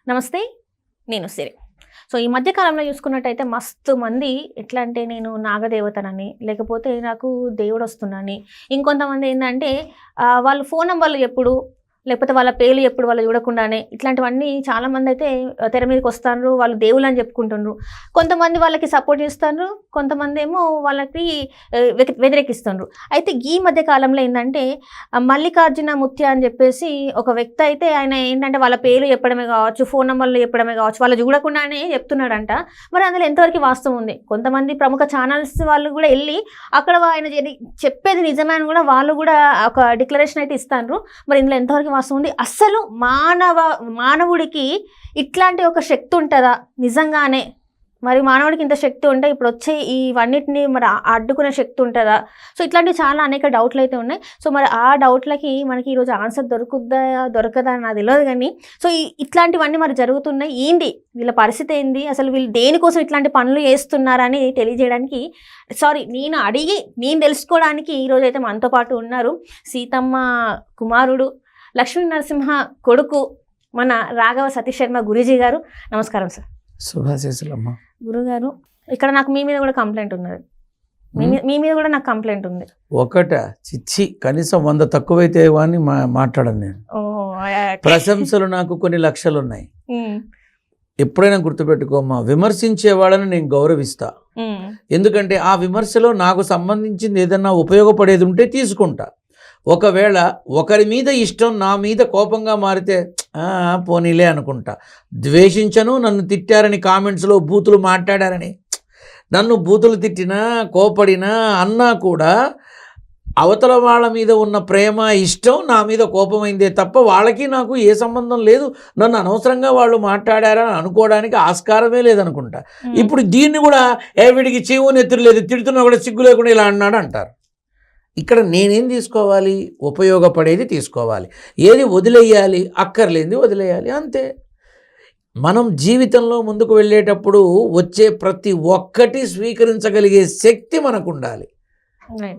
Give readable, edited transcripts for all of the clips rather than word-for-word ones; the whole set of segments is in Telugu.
నమస్తే, నేను సిరి. సో, ఈ మధ్య కాలంలో చూసుకున్నట్టయితే మస్తు మంది ఎట్లా అంటే నేను నాగదేవతనని, లేకపోతే నాకు దేవుడొస్తున్నాని, ఇంకొంతమంది ఏందంటే వాళ్ళు ఫోన్ నంబర్లు ఎప్పుడు, లేకపోతే వాళ్ళ పేర్లు ఎప్పుడు వాళ్ళు చూడకుండానే ఇట్లాంటివన్నీ చాలామంది అయితే తెర మీదకి వస్తారు. వాళ్ళు దేవుళ్ళని చెప్పుకుంటున్నారు. కొంతమంది వాళ్ళకి సపోర్ట్ చేస్తారు, కొంతమంది ఏమో వాళ్ళకి వ్యతిరేకిస్తున్నారు. అయితే ఈ మధ్య కాలంలో ఏంటంటే మల్లికార్జున ముత్య అని చెప్పేసి ఒక వ్యక్తి అయితే ఆయన ఏంటంటే వాళ్ళ పేర్లు చెప్పడమే కావచ్చు, ఫోన్ నెంబర్లు చెప్పడమే కావచ్చు, వాళ్ళు చూడకుండానే చెప్తున్నాడంట. మరి అందులో ఎంతవరకు వాస్తవం ఉంది? కొంతమంది ప్రముఖ ఛానల్స్ వాళ్ళు కూడా వెళ్ళి అక్కడ ఆయన చెప్పేది నిజమే అని కూడా వాళ్ళు కూడా ఒక డిక్లరేషన్ అయితే ఇస్తారు. మరి ఇందులో ఎంతవరకు వాస్తవం ఉంది? అస్సలు మానవుడికి ఇట్లాంటి ఒక శక్తి ఉంటుందా నిజంగానే? మరి మానవుడికి ఇంత శక్తి ఉంటే ఇప్పుడు వచ్చే ఇవన్నిటిని మరి అడ్డుకునే శక్తి ఉంటుందా? సో ఇట్లాంటివి చాలా అనేక డౌట్లు అయితే ఉన్నాయి. సో మరి ఆ డౌట్లకి మనకి ఈరోజు ఆన్సర్ దొరకదా అని నాకు తెలియదు. కానీ సో ఇట్లాంటివన్నీ మరి జరుగుతున్నాయి. ఏంటి వీళ్ళ పరిస్థితి ఏంది, అసలు వీళ్ళు దేనికోసం ఇట్లాంటి పనులు చేస్తున్నారని తెలియజేయడానికి నేను తెలుసుకోవడానికి ఈరోజు అయితే మనతో పాటు ఉన్నారు సీతమ్మ కుమారుడు, లక్ష్మీ నరసింహ కొడుకు, మన రాఘవ సతీష్ శర్మ గురూజీ గారు. నమస్కారం సార్. శుభాశీస్సులమ్మ. గురుగారు, ఇక్కడ నాకు మీ మీద కూడా కంప్లైంట్ ఉన్నది. మీ మీద కూడా నాకు కంప్లైంట్ ఉంది. చిచ్చి కనీసం 100 తక్కువైతే అని మాట్లాడను నేను. ప్రశంసలు నాకు కొన్ని లక్షలు ఉన్నాయి. ఎప్పుడైనా గుర్తుపెట్టుకోమ్మా, విమర్శించే వాళ్ళని నేను గౌరవిస్తా. ఎందుకంటే ఆ విమర్శలో నాకు సంబంధించింది ఏదన్నా ఉపయోగపడేది ఉంటే తీసుకుంటా. ఒకవేళ ఒకరి మీద ఇష్టం నా మీద కోపంగా మారితే పోనీలే అనుకుంటా. ద్వేషించను. నన్ను తిట్టారని కామెంట్స్లో బూతులు మాట్లాడారని, నన్ను బూతులు తిట్టినా కోపడినా అన్నా కూడా అవతల వాళ్ళ మీద ఉన్న ప్రేమ ఇష్టం నా మీద కోపమైందే తప్ప వాళ్ళకి నాకు ఏ సంబంధం లేదు. నన్ను అనవసరంగా వాళ్ళు మాట్లాడారని అనుకోవడానికి ఆస్కారమే లేదనుకుంటా. ఇప్పుడు దీన్ని కూడా వీడికి చెవు నెత్తురు లేదు, తిడుతున్నా కూడా సిగ్గు లేకుండా ఇలా అన్నాడు అంటారు. ఇక్కడ నేనేం తీసుకోవాలి? ఉపయోగపడేది తీసుకోవాలి. ఏది వదిలేయాలి? అక్కర్లేనిది వదిలేయాలి, అంతే. మనం జీవితంలో ముందుకు వెళ్ళేటప్పుడు వచ్చే ప్రతి ఒక్కటి స్వీకరించగలిగే శక్తి మనకు ఉండాలి.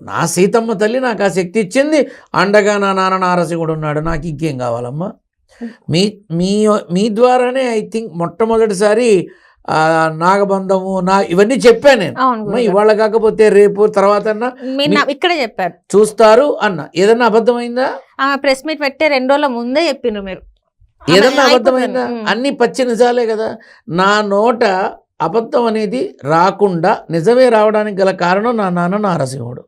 నా సీతమ్మ తల్లి నాకు ఆ శక్తి ఇచ్చింది. అండగా నా నాన్న నారసింహుడు ఉన్నాడు. నాకు ఇంకేం కావాలమ్మా? మీ ద్వారానే ఐ థింక్ మొట్టమొదటిసారి నాగబంధము ఇవన్నీ చెప్పాను నేను. ఇవాళ కాకపోతే రేపు తర్వాత ఇక్కడే చెప్పారు చూస్తారు అన్న. ఏదన్నా అబద్ధమైందా? ప్రెస్ మీట్ పెట్టే 2 రోజుల ముందే చెప్పిన మీరు. ఏదన్నా అబద్ధమైందా? అన్ని పచ్చి నిజాలే కదా. నా నోట అబద్ధం అనేది రాకుండా నిజమే రావడానికి గల కారణం నా నాన్న నారసింహుడు.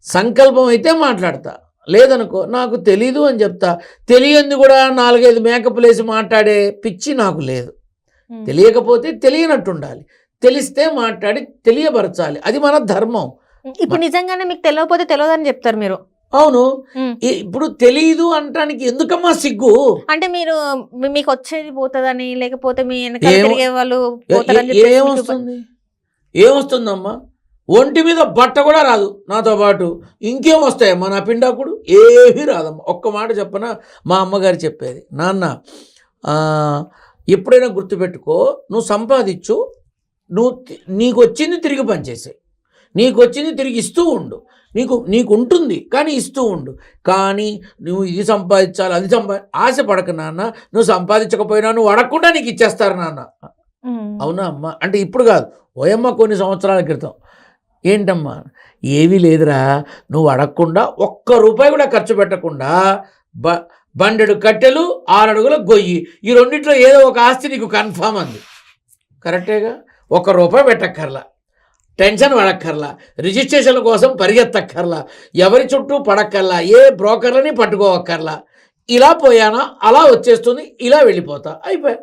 సంకల్పం అయితే మాట్లాడతా, లేదనుకో నాకు తెలీదు అని చెప్తా. తెలియంది కూడా 4-5 మేకప్లు వేసి మాట్లాడే పిచ్చి నాకు లేదు. తెలియకపోతే తెలియనట్టుండాలి, తెలిస్తే మాట్లాడి తెలియపరచాలి. అది మన ధర్మం. ఇప్పుడు నిజంగానే మీకు తెలియకపోతే తెలియదని చెప్తారు మీరు. అవును. ఇప్పుడు తెలియదు అంటానికి ఎందుకమ్మా సిగ్గు? అంటే మీకు వచ్చేది పోతుందని, లేకపోతే మీ వాళ్ళు ఏమొస్తుందమ్మా? ఒంటి మీద బట్ట కూడా రాదు నాతో పాటు. ఇంకేం వస్తాయమ్మా? నా పిండాకుడు ఏమీ రాదమ్మా. ఒక్క మాట చెప్పనా, మా అమ్మగారు చెప్పేది, నాన్న ఎప్పుడైనా గుర్తుపెట్టుకో, నువ్వు సంపాదించు, నీకు వచ్చింది తిరిగి పనిచేసాయి, నీకు వచ్చింది తిరిగి ఇస్తూ ఉండు. నీకు ఉంటుంది కానీ ఇస్తూ ఉండు. కానీ నువ్వు ఇది సంపాదించాలి అది ఆశ పడక నాన్న. నువ్వు సంపాదించకపోయినా నువ్వు అడగకుండా నీకు ఇచ్చేస్తారు నాన్న. అవునా అమ్మ? అంటే ఇప్పుడు కాదు, ఓయమ్మ కొన్ని సంవత్సరాల క్రితం. ఏంటమ్మా? ఏవీ లేదురా, నువ్వు అడగకుండా 1 రూపాయి కూడా ఖర్చు పెట్టకుండా బండెడు కట్టెలు 6 అడుగుల గొయ్యి, ఈ రెండింటిలో ఏదో ఒక ఆస్తి నీకు కన్ఫామ్ అంది. కరెక్టేగా? 1 రూపాయి పెట్టక్కర్లా, టెన్షన్ పడక్కర్లా, రిజిస్ట్రేషన్ల కోసం పరిగెత్తక్కర్లా, ఎవరి చుట్టూ పడక్కర్లా, ఏ బ్రోకర్లని పట్టుకోవక్కర్లా. ఇలా పోయానా అలా వచ్చేస్తుంది, ఇలా వెళ్ళిపోతా, అయిపోయా.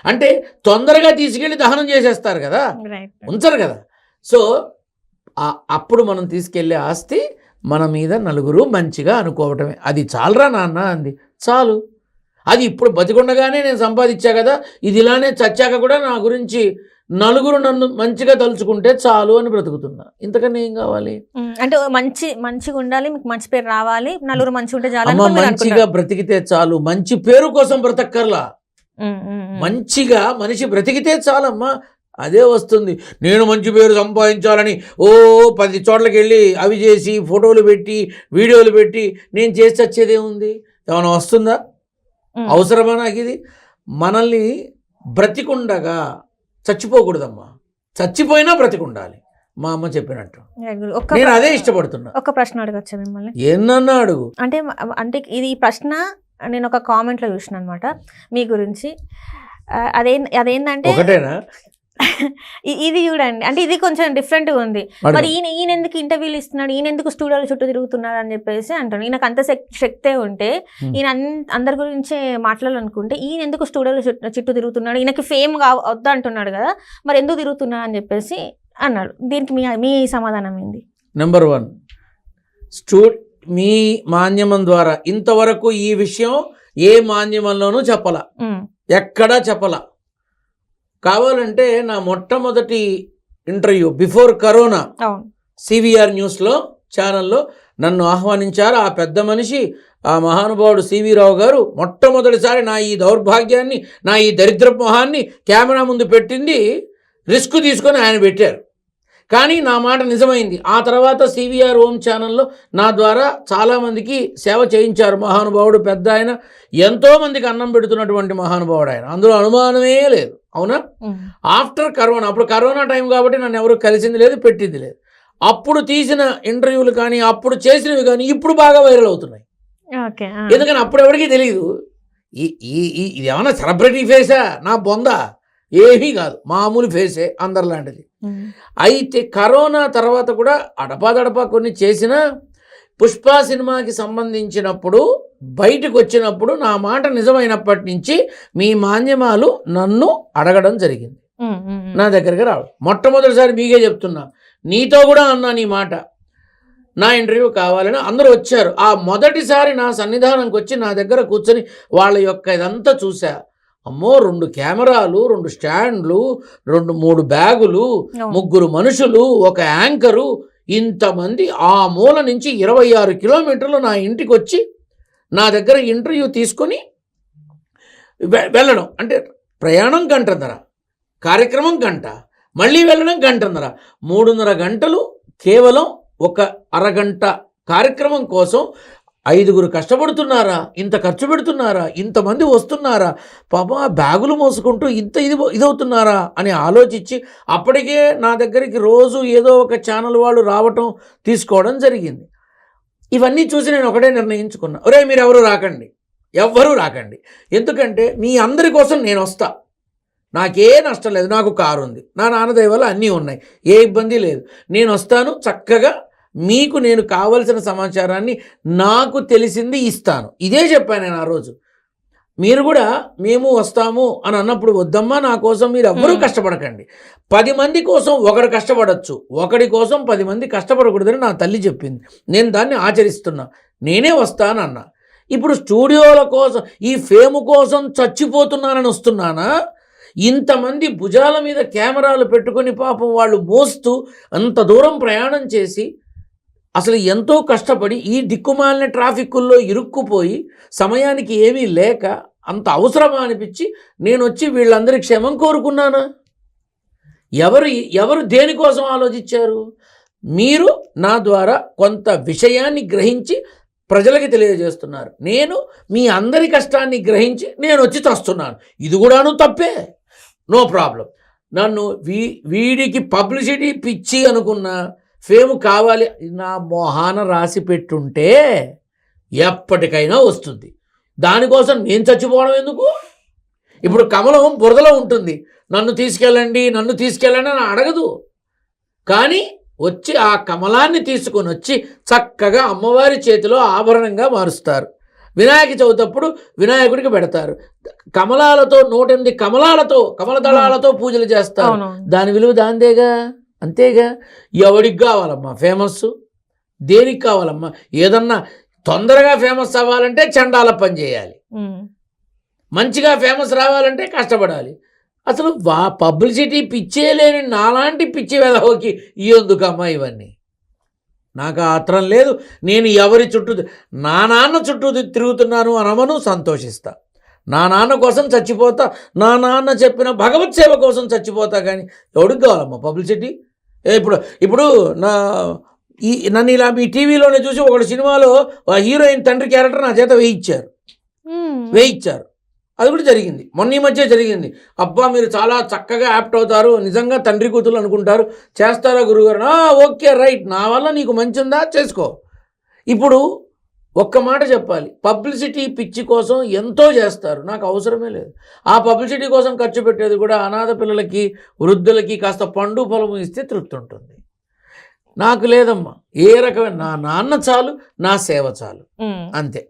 అంటే తొందరగా తీసుకెళ్ళి దహనం చేసేస్తారు కదా, ఉంచరు కదా. సో అప్పుడు మనం తీసుకెళ్ళే ఆస్తి మన మీద నలుగురు మంచిగా అనుకోవటమే. అది చాలరా నాన్న అంది. చాలు. అది ఇప్పుడు బతికుండగానే నేను సంపాదించా కదా, ఇది ఇలానే చచ్చాక కూడా నా గురించి నలుగురు నన్ను మంచిగా తలుచుకుంటే చాలు అని బ్రతుకుతున్నా. ఇంతకన్నా ఏం కావాలి? అంటే మంచిగా ఉండాలి, మీకు మంచి పేరు రావాలి, నలుగురు మంచిగా ఉంటే చాలు. మంచిగా బ్రతికితే చాలు, మంచి పేరు కోసం బ్రతక్కర్లా. మంచిగా మనిషి బ్రతికితే చాలమ్మా, అదే వస్తుంది. నేను మంచి పేరు సంపాదించాలని 10 చోట్లకి వెళ్ళి అవి చేసి ఫోటోలు పెట్టి వీడియోలు పెట్టి నేను చేసి వచ్చేదేముంది? ఏమైనా వస్తుందా? అవసరమా నాకు ఇది? మనల్ని బ్రతికుండగా చచ్చిపోకూడదమ్మా, చచ్చిపోయినా బ్రతికుండాలి. మా అమ్మ చెప్పినట్టు నేను అదే ఇష్టపడుతున్నా. ఒక ప్రశ్న అడగచ్చా మిమ్మల్ని? ఏమన్నా అడుగు. అంటే ఇది ప్రశ్న నేను ఒక కామెంట్లో చూసిన అనమాట మీ గురించి. అదేంటంటే ఒకటేనా? ఇది చూడండి, అంటే ఇది కొంచెం డిఫరెంట్గా ఉంది. మరి ఈయన ఎందుకు ఇంటర్వ్యూలు ఇస్తున్నాడు, ఈయన ఎందుకు స్టూడియోల చుట్టూ తిరుగుతున్నాడు అని చెప్పేసి అంటాను. ఈయనకు అంత శక్తే ఉంటే ఈయన అందరి గురించే మాట్లాడాలనుకుంటే ఈయన ఎందుకు స్టూడియోల చుట్టూ తిరుగుతున్నాడు, ఈయనకి ఫేమ్ వద్దు అంటున్నాడు కదా, మరి ఎందుకు తిరుగుతున్నాడు అని చెప్పేసి అన్నాడు. దీనికి మీ సమాధానం ఏంది? నెంబర్ 1, మీ మాధ్యమం ద్వారా ఇంతవరకు ఈ విషయం ఏ మాధ్యమంలోనూ చెప్పలా, ఎక్కడా చెప్పలా. కావాలంటే నా మొట్టమొదటి ఇంటర్వ్యూ బిఫోర్ కరోనా సివిఆర్ న్యూస్లో ఛానల్లో నన్ను ఆహ్వానించారు. ఆ పెద్ద మనిషి, ఆ మహానుభావుడు సివి రావు గారు మొట్టమొదటిసారి నా ఈ దౌర్భాగ్యాన్ని, నా ఈ దరిద్ర మొహాన్ని కెమెరా ముందు పెట్టింది, రిస్క్ తీసుకొని ఆయన పెట్టారు. కానీ నా మాట నిజమైంది. ఆ తర్వాత సివిఆర్ హోమ్ ఛానల్లో నా ద్వారా చాలామందికి సేవ చేయించారు. మహానుభావుడు పెద్ద ఆయన, ఎంతోమందికి అన్నం పెడుతున్నటువంటి మహానుభావుడు ఆయన, అందులో అనుమానమే లేదు. అవునా? ఆఫ్టర్ కరోనా, అప్పుడు కరోనా టైం కాబట్టి నన్ను ఎవరు కలిసింది లేదు, పెట్టింది లేదు. అప్పుడు తీసిన ఇంటర్వ్యూలు కానీ, అప్పుడు చేసినవి కానీ ఇప్పుడు బాగా వైరల్ అవుతున్నాయి. ఎందుకని అప్పుడు ఎవరికీ తెలియదు. ఇది ఏమన్నా సెలబ్రిటీ ఫేసా, నా బొందా? ఏమీ కాదు, మామూలు ఫేసే, అందరిలాంటిది. అయితే కరోనా తర్వాత కూడా అడపాదడపా కొన్ని చేసిన పుష్ప సినిమాకి సంబంధించినప్పుడు బయటకు వచ్చినప్పుడు నా మాట నిజమైనప్పటి నుంచి మీ మాధ్యమాలు నన్ను అడగడం జరిగింది, నా దగ్గరికి రావడం. మొట్టమొదటిసారి మీకే చెప్తున్నా, నీతో కూడా అన్నా నీ మాట, నా ఇంటర్వ్యూ కావాలని అందరూ వచ్చారు. ఆ మొదటిసారి నా సన్నిధానంకి వచ్చి నా దగ్గర కూర్చొని వాళ్ళ యొక్క ఇదంతా చూసా. అమ్మో, 2 కెమెరాలు, 2 స్టాండ్లు, 2-3 బ్యాగులు, 3 మనుషులు, ఒక యాంకరు, ఇంతమంది ఆ మూల నుంచి 26 కిలోమీటర్లు నా ఇంటికి వచ్చి నా దగ్గర ఇంటర్వ్యూ తీసుకొని వెళ్ళడం. అంటే ప్రయాణం గంటన్నర, కార్యక్రమం గంట, మళ్ళీ వెళ్ళడం గంటన్నర, 3.5 గంటలు కేవలం ఒక అరగంట కార్యక్రమం కోసం 5 కష్టపడుతున్నారా, ఇంత ఖర్చు పెడుతున్నారా, ఇంతమంది వస్తున్నారా, పాపం ఆ బ్యాగులు మోసుకుంటూ ఇంత ఇదవుతున్నారా అని ఆలోచించి అప్పటికే నా దగ్గరికి రోజు ఏదో ఒక ఛానల్ వాళ్ళు రావటం, తీసుకోవడం జరిగింది. ఇవన్నీ చూసి నేను ఒకటే నిర్ణయించుకున్నా, ఒరే మీరు ఎవరు రాకండి, ఎందుకంటే మీ అందరి కోసం నేను వస్తా, నాకే నష్టం లేదు, నాకు కారు ఉంది, నా నాన్నదయ వల్ల అన్నీ ఉన్నాయి, ఏ ఇబ్బంది లేదు, నేను వస్తాను, చక్కగా మీకు నేను కావలసిన సమాచారాన్ని నాకు తెలిసింది ఇస్తాను. ఇదే చెప్పాను నేను ఆ రోజు. మీరు కూడా మేము వస్తాము అని అన్నప్పుడు, వద్దమ్మా నా కోసం మీరు ఎవ్వరూ కష్టపడకండి, 10 మంది కోసం ఒకడు కష్టపడచ్చు, ఒకడి కోసం 10 మంది కష్టపడకూడదని నా తల్లి చెప్పింది. నేను దాన్ని ఆచరిస్తున్నా, నేనే వస్తానన్నా. ఇప్పుడు స్టూడియోల కోసం, ఈ ఫేమ్ కోసం చచ్చిపోతున్నానని వస్తున్నానా? ఇంతమంది భుజాల మీద కెమెరాలు పెట్టుకొని పాపం వాళ్ళు మోస్తూ అంత దూరం ప్రయాణం చేసి అసలు ఎంతో కష్టపడి ఈ దిక్కుమాలిన ట్రాఫిక్కుల్లో ఇరుక్కుపోయి సమయానికి ఏమీ లేక అంత అవసరమా అనిపించి నేను వచ్చి వీళ్ళందరి క్షేమం కోరుకున్నానా? ఎవరు దేనికోసం ఆలోచించారు? మీరు నా ద్వారా కొంత విషయాన్ని గ్రహించి ప్రజలకి తెలియజేస్తున్నారు. నేను మీ అందరి కష్టాన్ని గ్రహించి నేను వచ్చి చస్తున్నాను. ఇది కూడాను తప్పే, నో ప్రాబ్లం. నన్ను వీడికి పబ్లిసిటీ పిచ్చి అనుకున్నా, ఫేమ్ కావాలి నా మొహాన రాసి పెట్టుంటే ఎప్పటికైనా వస్తుంది. దానికోసం నేను చచ్చిపోవడం ఎందుకు? ఇప్పుడు కమలం బురదలో ఉంటుంది, నన్ను తీసుకెళ్ళండి అని అడగదు. కానీ వచ్చి ఆ కమలాన్ని తీసుకొని వచ్చి చక్కగా అమ్మవారి చేతిలో ఆభరణంగా మారుస్తారు. వినాయక చవితి అప్పుడు వినాయకుడికి పెడతారు. కమలాలతో 108 కమలదళాలతో పూజలు చేస్తారు. దాని విలువ దాందేగా, అంతేగా. ఎవడికి కావాలమ్మా ఫేమస్? దేనికి కావాలమ్మా? ఏదన్నా తొందరగా ఫేమస్ అవ్వాలంటే చండాల పని చేయాలి, మంచిగా ఫేమస్ రావాలంటే కష్టపడాలి. అసలు పబ్లిసిటీ పిచ్చే లేని నాలాంటి పిచ్చి వెదవకి ఎందుకమ్మా ఇవన్నీ? నాకు ఆత్రం లేదు. నేను ఎవరి చుట్టూ, నా నాన్న చుట్టూ తిరుగుతున్నాను అనమను, సంతోషిస్తా. నా నాన్న కోసం చచ్చిపోతా, నా నాన్న చెప్పిన భగవత్ సేవ కోసం చచ్చిపోతా. కానీ ఎవడికి కావాలమ్మా పబ్లిసిటీ? ఇప్పుడు నన్ను ఇలా మీ టీవీలోనే చూసి ఒకటి సినిమాలో హీరోయిన్ తండ్రి క్యారెక్టర్ నా చేత వేయించారు. అది కూడా జరిగింది, మొన్న ఈ మధ్య జరిగింది. అబ్బా మీరు చాలా చక్కగా యాప్ట్ అవుతారు, నిజంగా తండ్రి కూతురు అనుకుంటారు, చేస్తారా గురుగారు? ఓకే రైట్, నా వల్ల నీకు మంచి ఉందా చేసుకో. ఇప్పుడు ఒక్క మాట చెప్పాలి, పబ్లిసిటీ పిచ్చి కోసం ఎంతో చేస్తారు, నాకు అవసరమే లేదు. ఆ పబ్లిసిటీ కోసం ఖర్చు పెట్టేది కూడా అనాథ పిల్లలకి, వృద్ధులకి కాస్త పండు ఫలము ఇస్తే తృప్తి ఉంటుంది. నాకు లేదమ్మా, ఏ రకమైన నా నాన్న చాలు, నా సేవ చాలు, అంతే.